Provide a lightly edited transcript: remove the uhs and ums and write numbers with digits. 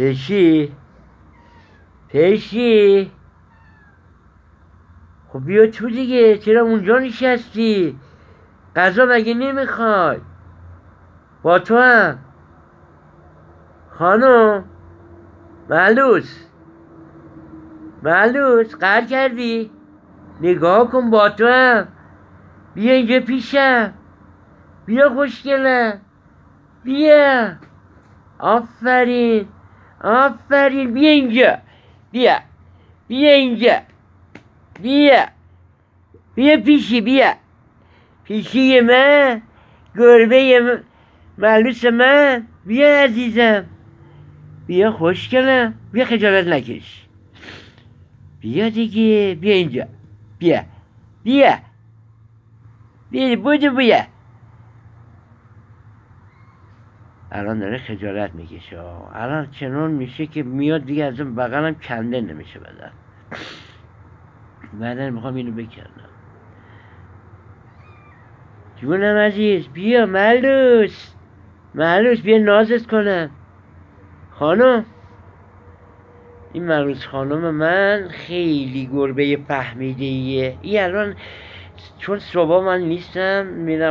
پشی پشی، خب بیا تو دیگه، چرا اونجا نشستی؟ غذا مگه نمیخوای؟ با تو هم خانم معلوس قهر کردی؟ نگاه کن، با تو هم. بیا اینجا پیشم، بیا خوشگلم، بیا. آفرین آفرین، بیا اینجا، بیا اینجا، بیا پیشی من، گربه ملوس من، بیا عزیزم، بیا خوشگلم، بیا خجالت نکش، بیا دیگه، بیا اینجا، بیا بودو بیا. الان داره خجالت میکشه، الان چنان میشه که میاد دیگه از اون بغلم کنده نمیشه بدن. بعدن میخوام اینو بکنم. جونم عزیز، بیا ملوس بیا نازت کنم. خانم، این ملوس خانم من خیلی گربه فهمیده ایه. این الان چون صبح من نیستم میرم